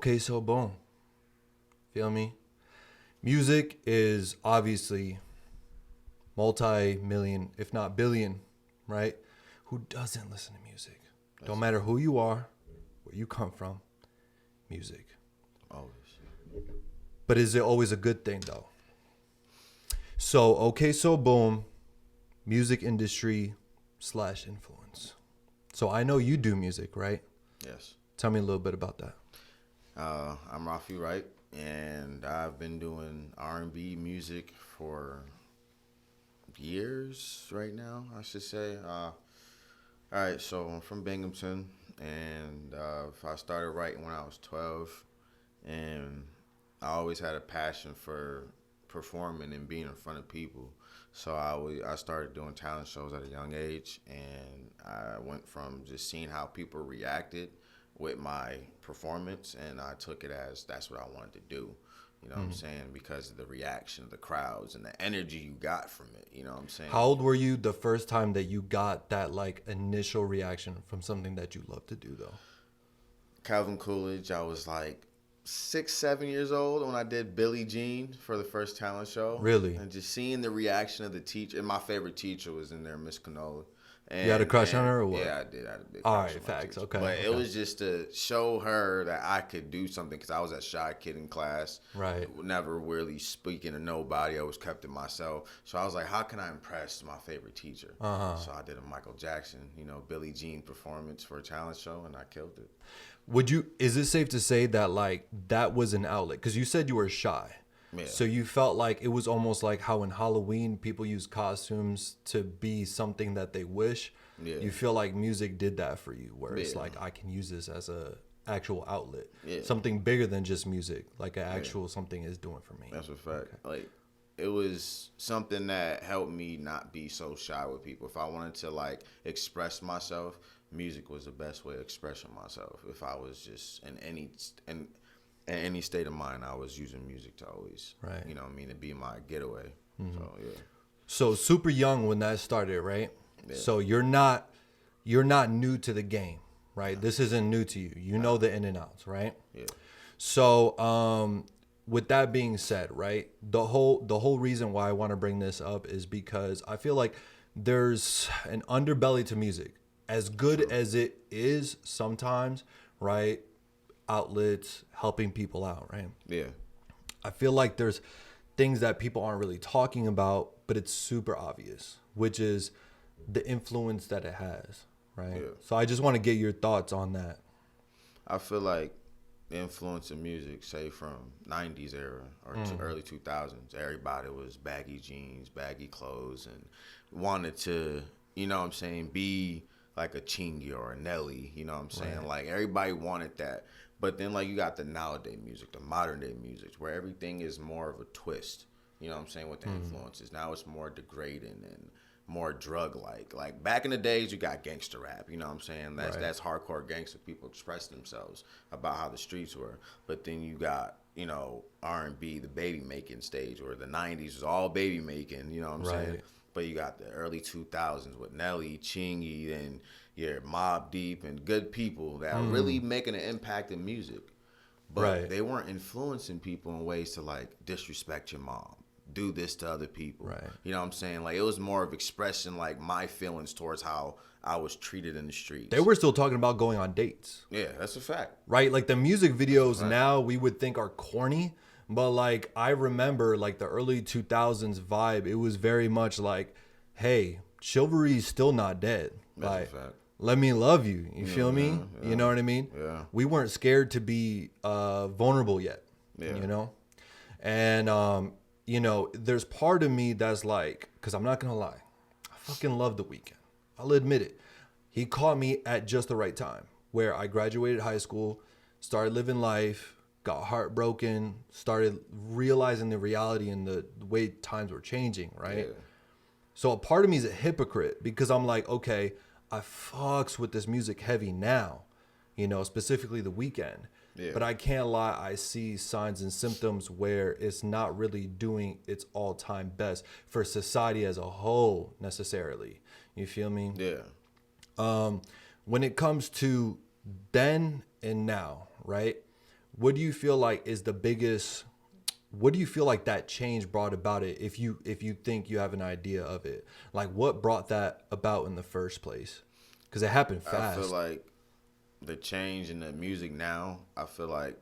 Okay, so boom. Feel me? Music is obviously multi-million, if not billion, right? Who doesn't listen to music? Don't matter who you are, where you come from, music. Always. But is it always a good thing, though? So, okay, so boom, music industry / influence. So I know you do music, right? Yes. Tell me a little bit about that. I'm Raphie, right? And I've been doing R&B music for years right now, I should say. All right, so I'm from Binghamton, and I started writing when I was 12, and I always had a passion for performing and being in front of people. So I started doing talent shows at a young age, and I went from just seeing how people reacted with my performance, and I took it as that's what I wanted to do. You know what I'm saying? Because of the reaction of the crowds and the energy you got from it. You know what I'm saying? How old were you the first time that you got that like initial reaction from something that you love to do, though? Calvin Coolidge, I was like 6, 7 years old when I did Billie Jean for the first talent show. Really? And just seeing the reaction of the teacher. And my favorite teacher was in there, Miss Canola. And, You had a crush on her or what? Yeah, I did. I had a big All crush right, on my facts. teacher. Okay. But okay. it was just to show her that I could do something, because I was a shy kid in class. Right. Never really speaking to nobody. I always kept it myself. So I was like, how can I impress my favorite teacher? So I did a Michael Jackson, Billie Jean performance for a talent show, and I killed it. Is it safe to say that like that was an outlet? Because you said you were shy. Yeah. So you felt like it was almost like how in Halloween people use costumes to be something that they wish. Yeah. You feel like music did that for you, where it's Yeah. like I can use this as a actual outlet. Yeah. Something bigger than just music, like an actual something is doing for me. That's a fact. Like, it was something that helped me not be so shy with people. If I wanted to like express myself, music was the best way of expressing myself. If I was just in any state of mind, I was using music to always, Right. to be my getaway. So yeah. So super young when that started, right? Yeah. So you're not new to the game, right? This isn't new to you. You know the in and outs, right? Yeah. So with that being said, right, the whole reason why I want to bring this up is because I feel like there's an underbelly to music. As good as it is sometimes, right? Outlets helping people out, right? Yeah. I feel like there's things that people aren't really talking about, but it's super obvious, which is the influence that it has, right? Yeah. So I just want to get your thoughts on that. I feel like the influence of music, say from 90s era or to early 2000s, everybody was baggy jeans, baggy clothes, and wanted to, be like a Chingy or a Nelly, you know what I'm saying? Right. Like, everybody wanted that. But then, like, you got the nowadays music, the modern day music, where everything is more of a twist, you know what I'm saying, with the influences. Now it's more degrading and more drug-like. Like, back in the days, you got gangster rap, you know what I'm saying? That's hardcore gangster people express themselves about how the streets were. But then you got, R&B, the baby-making stage, or the 90s was all baby-making, you know what I'm saying? But you got the early 2000s with Nelly, Chingy, and your Mobb Deep, and good people that are really making an impact in music. But they weren't influencing people in ways to, like, disrespect your mom, do this to other people. Right. You know what I'm saying? Like, it was more of expressing, like, my feelings towards how I was treated in the streets. They were still talking about going on dates. Yeah, that's a fact. Right? Like the music videos now we would think are corny, but like I remember like the early 2000s vibe, it was very much like, hey, chivalry's still not dead. That's Like, a fact. let me love you. You feel me? Yeah. You know what I mean? Yeah. We weren't scared to be vulnerable yet. Yeah. And there's part of me that's like, because I'm not gonna lie, I fucking love The Weeknd. I'll admit it. He caught me at just the right time, where I graduated high school, started living life, got heartbroken, started realizing the reality and the way times were changing, right? Yeah. So a part of me is a hypocrite, because I'm like, okay, I fucks with this music heavy now, specifically The Weeknd. Yeah. But I can't lie, I see signs and symptoms where it's not really doing its all-time best for society as a whole necessarily. You feel me? Yeah. When it comes to then and now, right? what do you feel like is the biggest? What do you feel like that change brought about it? If you think you have an idea of it, like what brought that about in the first place? Because it happened fast. I feel like the change in the music now. I feel like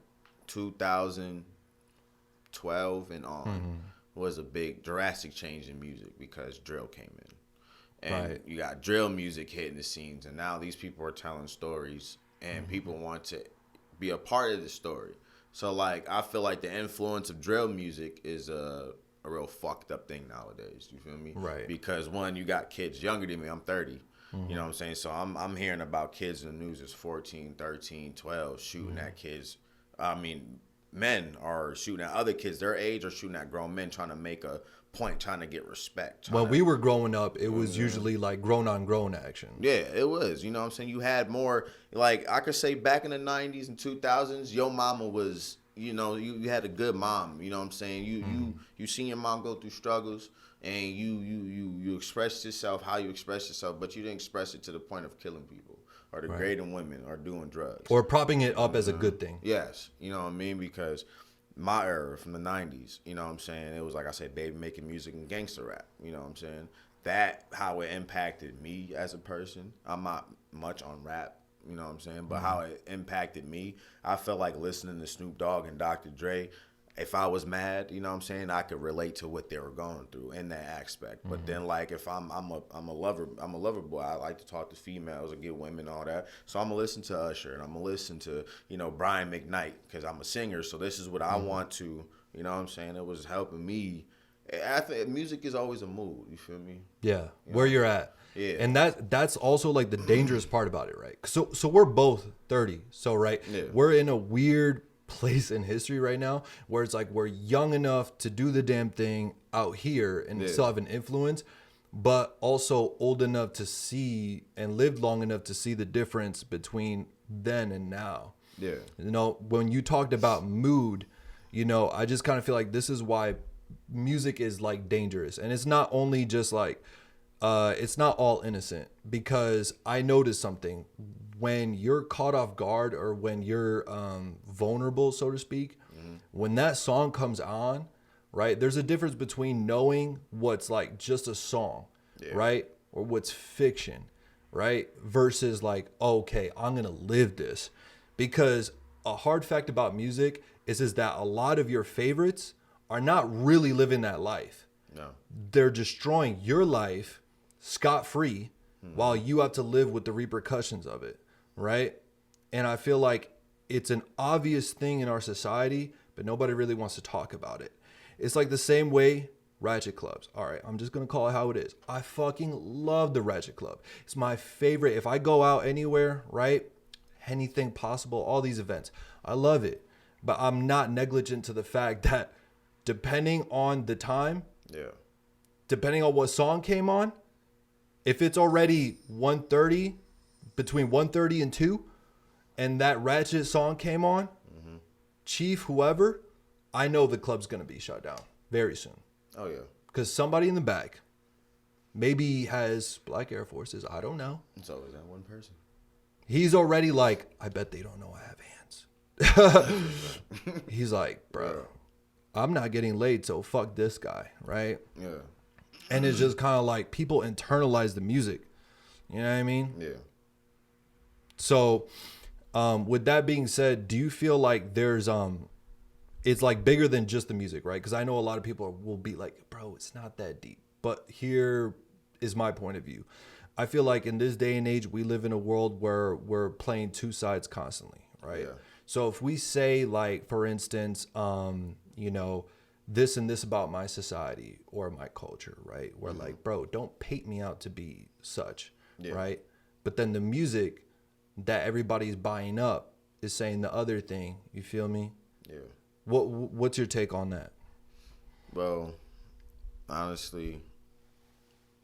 2012 and on was a big drastic change in music because drill came in. And you got drill music hitting the scenes, and now these people are telling stories, and people want to be a part of the story. So, like, I feel like the influence of drill music is a real fucked up thing nowadays. You feel me? Right. Because, one, you got kids younger than me. I'm 30. You know what I'm saying? So, I'm hearing about kids in the news that's 14, 13, 12 shooting at kids. I mean, men are shooting at other kids their age or shooting at grown men trying to make a point, trying to get respect. When we were growing up, it was usually like grown on grown action. Yeah, it was. You know what I'm saying? You had more, like, I could say back in the 90s and 2000s, your mama was, you know, you had a good mom. You know what I'm saying? You seen your mom go through struggles, and you expressed yourself how you expressed yourself, but you didn't express it to the point of killing people or degrading women or doing drugs. Or propping it up as a good thing. Yes. You know what I mean? Because my era from the 90s, you know what I'm saying? It was, like I said, baby making music and gangster rap. You know what I'm saying? That, how it impacted me as a person. I'm not much on rap, you know what I'm saying? But how it impacted me, I felt like listening to Snoop Dogg and Dr. Dre, if I was mad, you know what I'm saying, I could relate to what they were going through in that aspect. But then, like, if I'm a lover boy, I like to talk to females and get women and all that. So I'm gonna listen to Usher, and I'm gonna listen to, you know, Brian McKnight, because I'm a singer. So this is what I want to, you know what I'm saying. It was helping me. I think music is always a mood. You feel me? Yeah, where you're at. Yeah. And that's also like the dangerous part about it, right? So we're both 30. So we're in a weird place in history right now where it's like we're young enough to do the damn thing out here and still have an influence, but also old enough to see and lived long enough to see the difference between then and now. Yeah. You know, when you talked about mood, you know, I just kind of feel like this is why music is like dangerous. And it's not only just like it's not all innocent, because I noticed something. When you're caught off guard or when you're vulnerable, so to speak, when that song comes on, right, there's a difference between knowing what's like just a song, right, or what's fiction, right, versus like, okay, I'm going to live this. Because a hard fact about music is that a lot of your favorites are not really living that life. No. They're destroying your life scot-free while you have to live with the repercussions of it. Right. And I feel like it's an obvious thing in our society, but nobody really wants to talk about it. It's like the same way Ratchet Clubs. All right, I'm just going to call it how it is. I fucking love the Ratchet Club. It's my favorite. If I go out anywhere, right, anything possible, all these events, I love it. But I'm not negligent to the fact that depending on the time, depending on what song came on, if it's already 1:30, between 1:30 and 2, and that Ratchet song came on, Chief, whoever, I know the club's going to be shut down very soon. Oh, yeah. Because somebody in the back maybe has black Air Forces. I don't know. It's always that one person. He's already like, I bet they don't know I have hands. He's like, bro, I'm not getting laid, so fuck this guy, right? Yeah. And it's just kind of like people internalize the music. You know what I mean? Yeah. So, with that being said, do you feel like there's it's like bigger than just the music, right? Because I know a lot of people will be like, bro, it's not that deep. But here is my point of view. I feel like in this day and age, we live in a world where we're playing two sides constantly, right? Yeah. So if we say, like, for instance, you know, this and this about my society or my culture, right? We're like, bro, don't paint me out to be such, right? But then the music that everybody's buying up is saying the other thing. You feel me? Yeah. What's your take on that? Well, honestly,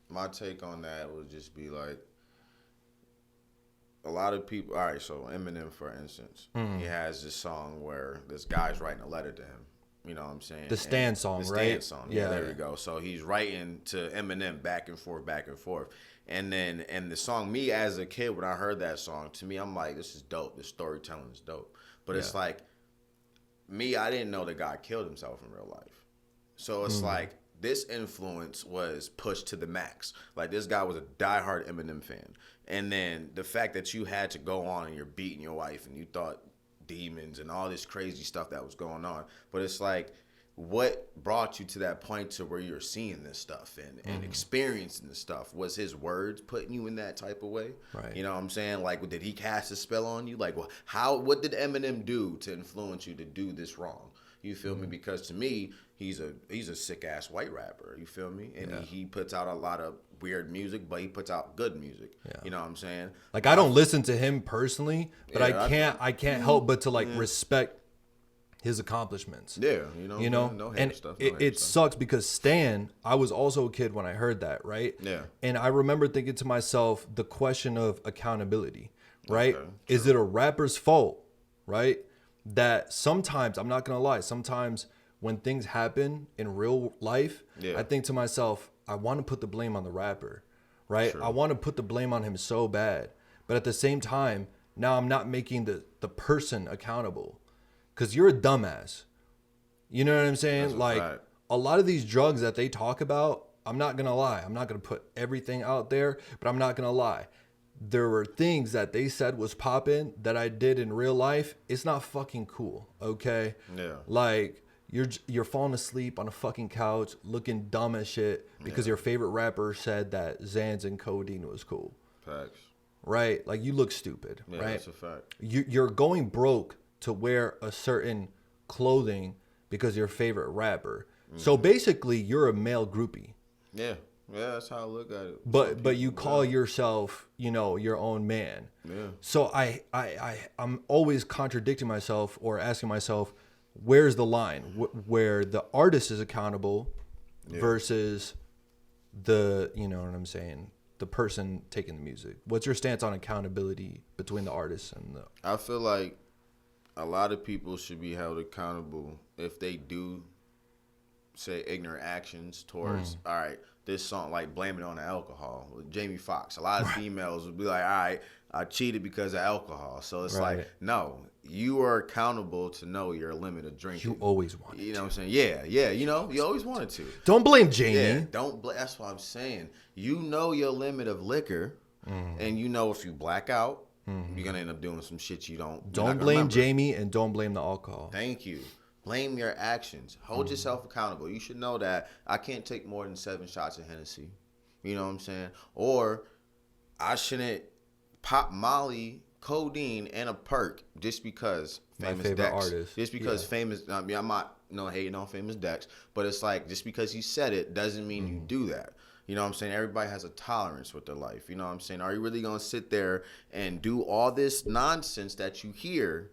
my take on that would just be like, a lot of people. All right, so Eminem, for instance, he has this song where this guy's writing a letter to him. You know what I'm saying? The Stan song, right? The Stan song. Yeah, there we go. So he's writing to Eminem back and forth, back and forth. And the song, me as a kid, when I heard that song, to me, I'm like, this is dope. The storytelling is dope. But it's like, I didn't know the guy killed himself in real life. So it's like this influence was pushed to the max. Like this guy was a diehard Eminem fan. And then the fact that you had to go on and you're beating your wife and you thought demons and all this crazy stuff that was going on. But it's like, what brought you to that point to where you're seeing this stuff and experiencing this stuff? Was his words putting you in that type of way? Right. You know what I'm saying? Like, did he cast a spell on you? Like, what did Eminem do to influence you to do this wrong? You feel me? Because to me, he's a sick ass white rapper. You feel me? And he puts out a lot of weird music, but he puts out good music. Yeah. You know what I'm saying? Like I don't listen to him personally, but I can't help but to like respect his accomplishments. Yeah, you know, and it sucks because Stan, I was also a kid when I heard that, right? Yeah. And I remember thinking to myself, the question of accountability, right? Okay, is it a rapper's fault, right? That sometimes, I'm not gonna lie, sometimes when things happen in real life, I think to myself, I want to put the blame on the rapper, right? Sure. I want to put the blame on him so bad. But at the same time, now I'm not making the person accountable. Because you're a dumbass. You know what I'm saying? Like, a lot of these drugs that they talk about, I'm not going to lie. I'm not going to put everything out there, but I'm not going to lie. There were things that they said was popping that I did in real life. It's not fucking cool, okay? Yeah. Like, you're falling asleep on a fucking couch looking dumb as shit because your favorite rapper said that Xans and codeine was cool. Facts. Right? Like, you look stupid, right? That's a fact. You're going broke to wear a certain clothing because you're your favorite rapper. So basically, you're a male groupie. Yeah, that's how I look at it. But you call yourself, your own man. Yeah. So I'm always contradicting myself or asking myself, where's the line where the artist is accountable versus the, you know what I'm saying, the person taking the music? What's your stance on accountability between the artists and the? I feel like a lot of people should be held accountable if they do say ignorant actions towards, all right, this song, like blame it on the alcohol. With Jamie Foxx, a lot of females would be like, all right, I cheated because of alcohol. So it's like, no, you are accountable to know your limit of drinking. You always wanted to. You know what I'm saying? Yeah, you always wanted to. Don't blame Jamie. Yeah, don't blame. That's what I'm saying. You know your limit of liquor, and you know if you black out, you're gonna end up doing some shit you don't. Don't blame Jamie and don't blame the alcohol. Thank you. Blame your actions. Hold yourself accountable. You should know that I can't take more than 7 shots of Hennessy. You know what I'm saying? Or I shouldn't pop Molly, codeine, and a perk just because famous Dex. Artist. Just because famous. I mean, I'm not hating on famous Dex, but it's like just because he said it doesn't mean you do that. You know what I'm saying? Everybody has a tolerance with their life. You know what I'm saying? Are you really going to sit there and do all this nonsense that you hear?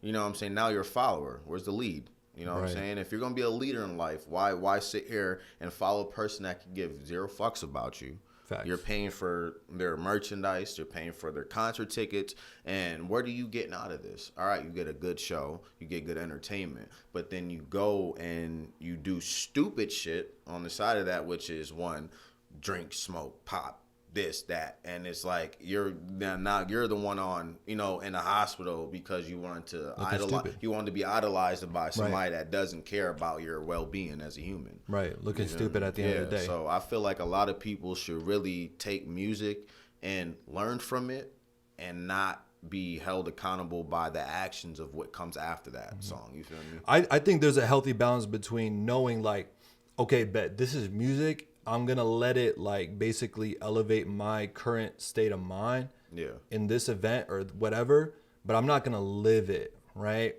You know what I'm saying? Now you're a follower. Where's the lead? You know what I'm saying? If you're going to be a leader in life, why sit here and follow a person that can give 0 fucks about you? Facts. You're paying for their merchandise. You're paying for their concert tickets. And what are you getting out of this? All right, you get a good show. You get good entertainment. But then you go and you do stupid shit on the side of that, which is one, drink, smoke, pop, this, that. And it's like you're the one on, in the hospital because you wanted to idolize. You wanted to be idolized by somebody that doesn't care about your well-being as a human. Right, looking stupid at the end of the day. So I feel like a lot of people should really take music and learn from it and not be held accountable by the actions of what comes after that song. You feel me? I think there's a healthy balance between knowing like, okay, bet this is music. I'm going to let it like basically elevate my current state of mind in this event or whatever, but I'm not going to live it, right?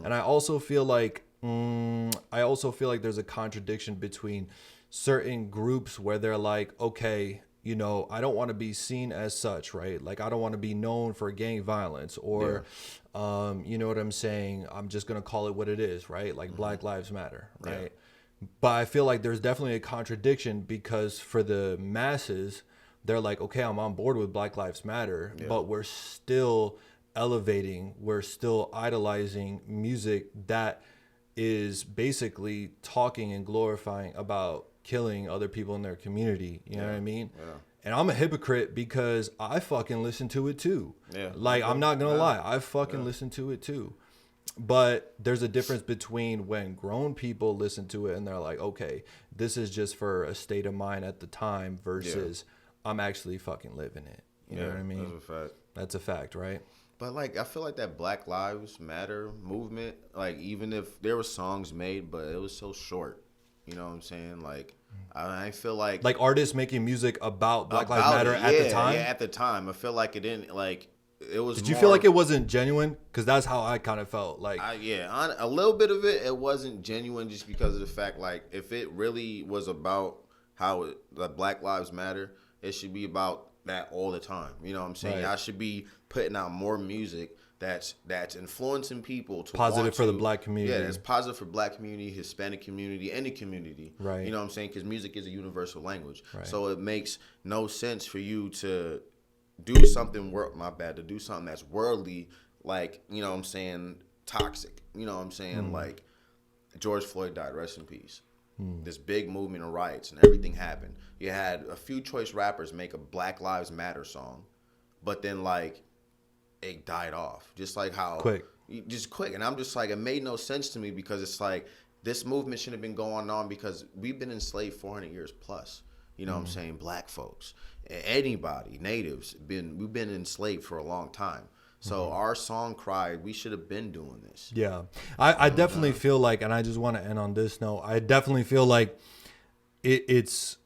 And I also feel like there's a contradiction between certain groups where they're like, okay, I don't want to be seen as such, right? Like I don't want to be known for gang violence or you know what I'm saying? I'm just going to call it what it is, right? Like Black Lives Matter, right? Yeah. But I feel like there's definitely a contradiction because for the masses, they're like, okay, I'm on board with Black Lives Matter, but we're still elevating, we're still idolizing music that is basically talking and glorifying about killing other people in their community. You know what I mean? Yeah. And I'm a hypocrite because I fucking listen to it too. Yeah. Like, I'm not going to lie. I fucking listen to it too. But there's a difference between when grown people listen to it and they're like, okay, this is just for a state of mind at the time versus I'm actually fucking living it. You know what I mean? That's a fact. That's a fact, right? But like, I feel like that Black Lives Matter movement, like, even if there were songs made, but it was so short. You know what I'm saying? Like, I feel like artists making music about Black Lives Matter at the time. Yeah, at the time, I feel like it didn't like. It was. Did you feel like it wasn't genuine? Because that's how I kind of felt. Like, a little bit of it wasn't genuine, just because of the fact, like, if it really was about how the Black Lives Matter, it should be about that all the time. You know what I'm saying? Right. I should be putting out more music that's influencing people to positive for the Black community. Yeah, it's positive for Black community, Hispanic community, any community. Right. You know what I'm saying? Because music is a universal language. Right. So it makes no sense for you to do something to do something that's worldly, like, you know what I'm saying, toxic. You know what I'm saying? Like, George Floyd died, rest in peace. This big movement of riots and everything happened. You had a few choice rappers make a Black Lives Matter song, but then, like, it died off. Just like how quick. And I'm just like, it made no sense to me, because it's like, this movement should have been going on because we've been enslaved 400 years plus. You know what I'm saying? Black folks, anybody, natives, we've been enslaved for a long time. So our song cried, we should have been doing this. Yeah. I definitely feel like, and I just want to end on this note, I definitely feel like it's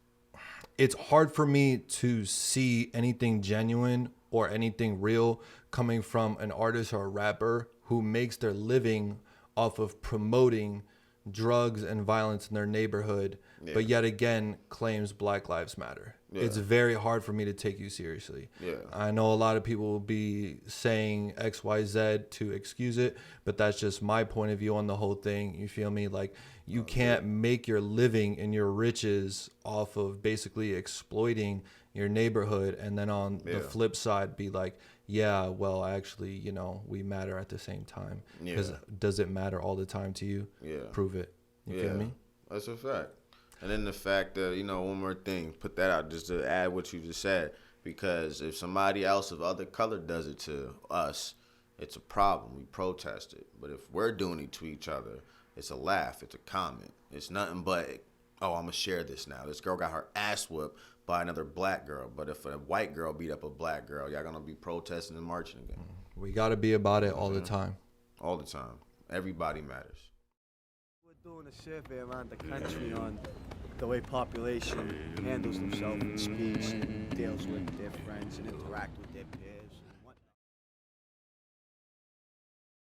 hard for me to see anything genuine or anything real coming from an artist or a rapper who makes their living off of promoting drugs and violence in their neighborhood, but yet again claims Black Lives Matter. It's very hard for me to take you seriously. I know a lot of people will be saying XYZ to excuse it, but that's just my point of view on the whole thing. You feel me? Like, you can't make your living and your riches off of basically exploiting your neighborhood, and then on the flip side be like, yeah, well, actually, you know, we matter at the same time. Because does it matter all the time to you? Prove it. You feel me? That's a fact. And then the fact that, you know, one more thing, put that out just to add what you just said, because if somebody else of other color does it to us, it's a problem. We protest it. But if we're doing it to each other, it's a laugh. It's a comment. It's nothing but, oh, I'm going to share this now. This girl got her ass whooped by another black girl. But if a white girl beat up a black girl, y'all going to be protesting and marching again. We got to be about it all the time. All the time. Everybody matters. We're doing a survey around the country on the way population handles themselves and speaks and deals with their friends and interact with their peers.